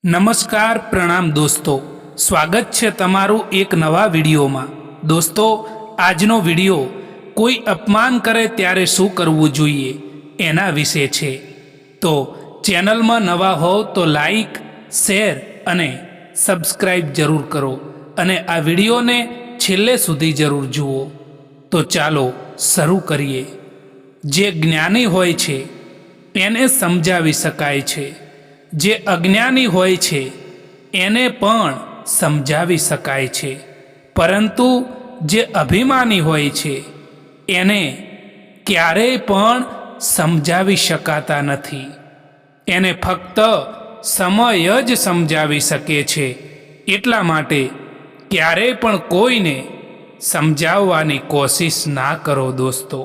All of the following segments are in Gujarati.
નમસ્કાર પ્રણામ દોસ્તો, સ્વાગત છે તમારું એક નવા વિડીયોમાં। દોસ્તો, આજનો વિડીયો કોઈ અપમાન કરે ત્યારે શું કરવું જોઈએ એના વિશે છે। તો ચેનલમાં નવા હો તો લાઈક, શેર અને સબસ્ક્રાઈબ જરૂર કરો અને આ વિડીયોને છેલ્લે સુધી જરૂર જુઓ। તો ચાલો શરૂ કરીએ। જે જ્ઞાની હોય છે એને સમજાવી શકાય છે, જે અજ્ઞાની હોય છે એને પણ સમજાવી શકાય છે, પરંતુ જે અભિમાની હોય છે એને ક્યારેય પણ સમજાવી શકાતા નથી। એને ફક્ત સમય જ સમજાવી શકે છે। એટલા માટે ક્યારેય પણ કોઈને સમજાવવાની કોશિશ ના કરો દોસ્તો।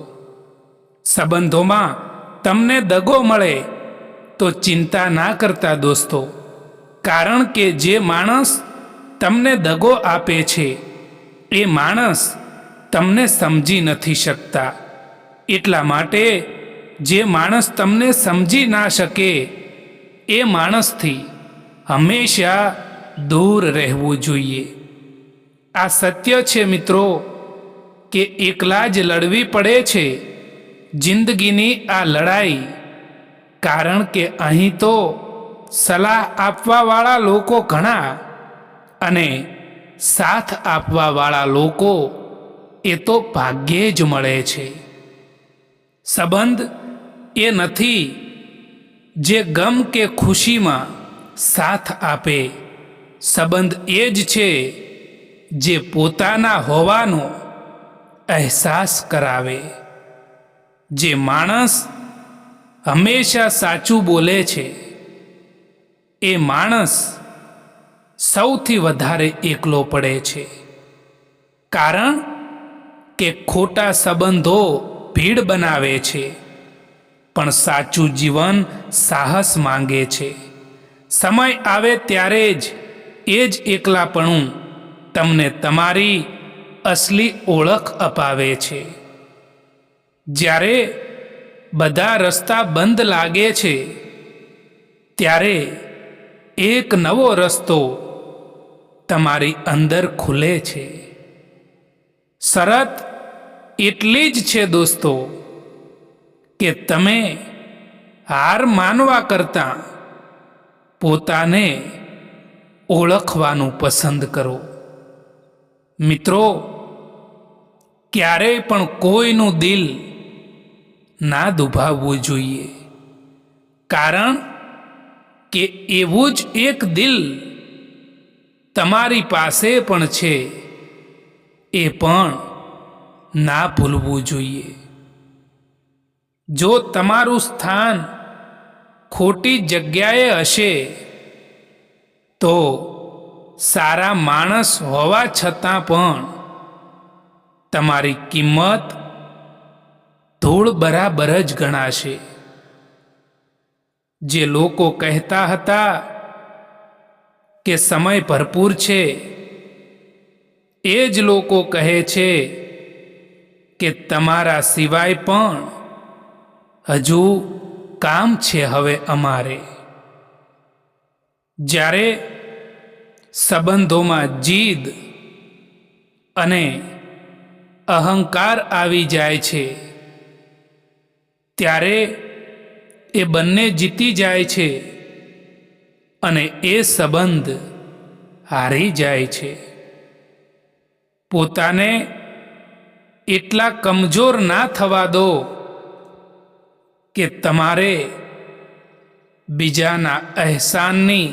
સંબંધોમાં તમને દગો મળે તો ચિંતા ના કરતા દોસ્તો, કારણ કે જે માણસ તમને દગો આપે છે એ માણસ તમને સમજી નથી શકતા। એટલા માટે જે માણસ તમને સમજી ના શકે એ માણસથી હંમેશા દૂર રહેવું જોઈએ। આ સત્ય છે મિત્રો કે એકલા જ લડવી પડે છે જિંદગીની આ લડાઈ, કારણ કે અહીં તો સલાહ આપવાવાળા લોકો ઘણા અને સાથ આપવાવાળા લોકો એ તો ભાગ્યે જ મળે છે। સંબંધ એ નથી જે ગમ કે ખુશીમાં સાથ આપે, સંબંધ એ જ છે જે પોતાના હોવાનો અહેસાસ કરાવે। જે માણસ હંમેશા સાચું બોલે છે એ માણસ સૌથી વધારે એકલો પડે છે, કારણ કે ખોટા સંબંધો ભીડ બનાવે છે, પણ સાચું જીવન સાહસ માંગે છે। સમય આવે ત્યારે જ એ જ એકલાપણું તમને તમારી અસલી ઓળખ અપાવે છે। જ્યારે બધા રસ્તા બંધ લાગે છે ત્યારે એક નવો રસ્તો તમારી અંદર ખુલે છે। શરત એટલી જ છે દોસ્તો કે તમે હાર માનવા કરતાં પોતાને ઓળખવાનું પસંદ કરો। મિત્રો, ક્યારેય પણ કોઈનું દિલ ના દુભાવવું જોઈએ, કારણ કે એવું જ એક દિલ તમારી પાસે પણ છે, એ પણ ના ભૂલવું જોઈએ। જો તમારું સ્થાન ખોટી જગ્યાએ હશે તો સારા માણસ હોવા છતાં પણ તમારી કિંમત ધૂળ બરાબર જ ગણાશે। જે લોકો કહેતા હતા કે સમય ભરપૂર છે, એ જ લોકો કહે છે કે તમારા સિવાય પણ હજુ કામ છે હવે અમારે। જ્યારે સંબંધોમાં જીદ અને અહંકાર આવી જાય છે ત્યારે એ બંને જીતી જાય છે અને એ સંબંધ હારી જાય છે। પોતાને એટલા કમજોર ના થવા દો કે તમારે બીજાના અહેસાનની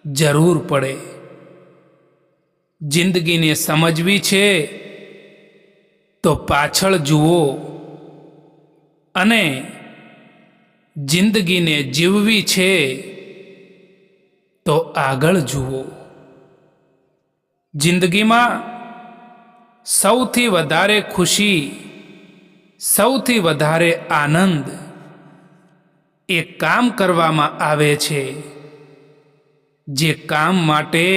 જરૂર પડે। જિંદગીને સમજવી છે તો પાછળ જુઓ અને જિંદગીને જીવવી છે તો આગળ જુઓ। જિંદગીમાં સૌથી વધારે ખુશી, સૌથી વધારે આનંદ એ કામ કરવામાં આવે છે જે કામ માટે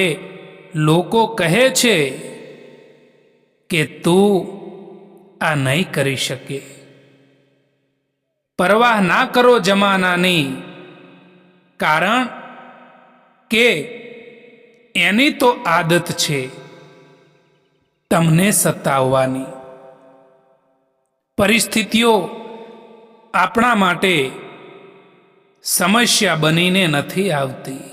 લોકો કહે છે કે તું આ નહીં કરી શકે। પરવાહ ના કરો જમાનાની, કારણ કે એની તો આદત છે તમને સતાવવાની. પરિસ્થિતિઓ આપણા માટે સમસ્યા બનીને નથી આવતી.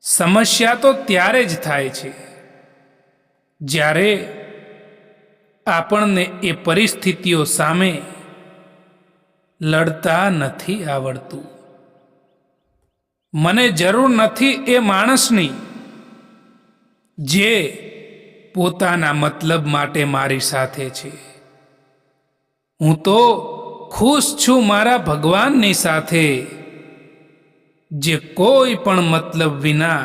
સમસ્યા તો ત્યારે જ થાય છે જ્યારે આપણને એ પરિસ્થિતિઓ સામે લડતા નથી આવડતું. મને જરૂર નથી એ માણસની જે પોતાના મતલબ માટે મારી સાથે છે. હું તો ખુશ છું મારા ભગવાનની સાથે, જે કોઈ પણ મતલબ વિના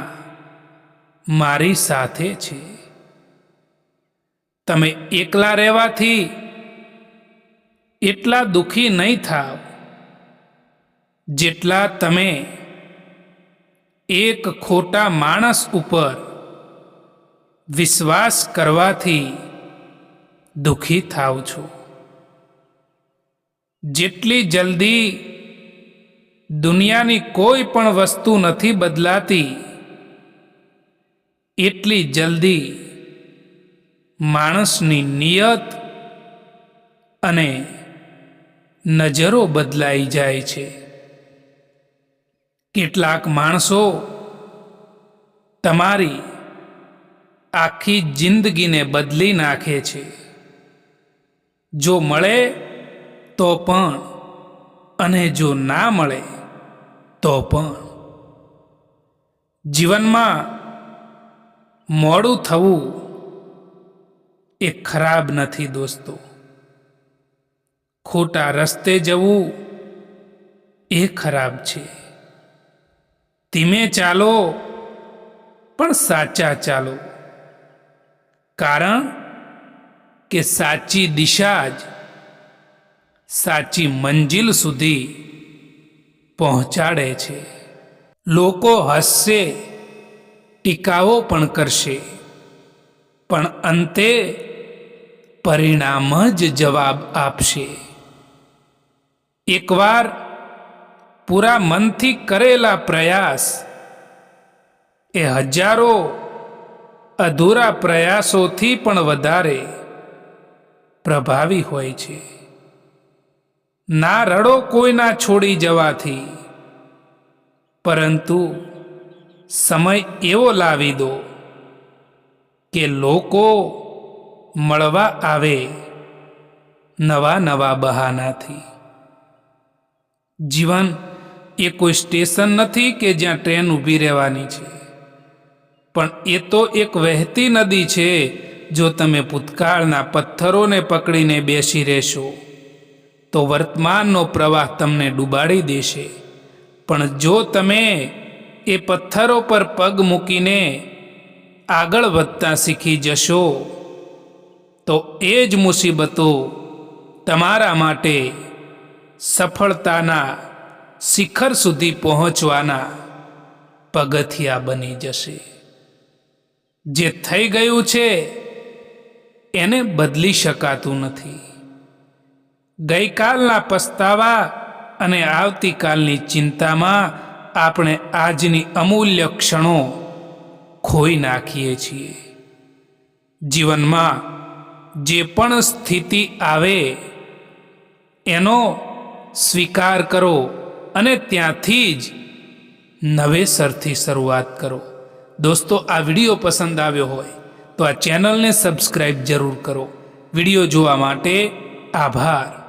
મારી સાથે છે. તમે એકલા રહેવાથી એટલા દુઃખી નહીં થાવ જેટલા તમે એક ખોટા માણસ ઉપર વિશ્વાસ કરવાથી દુઃખી થાવ છો. જેટલી જલ્દી દુનિયાની કોઈ પણ વસ્તુ નથી બદલાતી, એટલી જલ્દી માણસની નિયત અને નજરો બદલાઈ જાય છે. કેટલાક માણસો તમારી આખી જિંદગીને બદલી નાખે છે. જો મળે તો પણ અને જો ના મળે તો પણ. જીવનમાં મોડું થવું એ ખરાબ નથી દોસ્તો. ખોટા રસ્તે જવું એ ખરાબ છે. ધીમે ચાલો પણ સાચા ચાલો, કારણ કે સાચી દિશા જ સાચી મંજિલ સુધી પહોંચાડે છે. લોકો હસશે, ટીકાઓ પણ કરશે, પણ અંતે પરિણામ જ જવાબ આપશે. એકવાર પૂરા મનથી કરેલા પ્રયાસ એ હજારો અધૂરા પ્રયાસોથી પણ વધારે પ્રભાવી હોય છે. ના રડો કોઈના છોડી જવાથી, પરંતુ સમય એવો લાવી દો કે લોકો મળવા આવે નવા નવા બહાનાથી. જીવન એ કોઈ સ્ટેશન નથી કે જ્યાં ટ્રેન ઊભી રહેવાની છે, પણ એ તો એક વહેતી નદી છે. જો તમે ભૂતકાળના પથ્થરોને પકડીને બેસી રહેશો તો વર્તમાનનો પ્રવાહ તમને ડૂબાડી દેશે. પણ જો તમે એ પથ્થરો પર પગ મૂકીને આગળ વધતા શીખી જશો તો એ જ મુસીબતો તમારા માટે સફળતાના શિખર સુધી પહોંચવાના પગથિયા બની જશે. જે થઈ ગયું છે એને બદલી શકાતું નથી. ગઈકાલના પસ્તાવા અને આવતીકાલની ચિંતામાં આપણે આજની અમૂલ્ય ક્ષણો ખોઈ નાખીએ છીએ. જીવનમાં જે પણ સ્થિતિ આવે એનો સ્વીકાર કરો અને ત્યાંથી જ નવેસરથી શરૂઆત કરો. દોસ્તો, આ વિડીયો પસંદ આવ્યો હોય તો આ ચેનલને સબસ્ક્રાઈબ જરૂર કરો. વિડીયો જોવા માટે આભાર.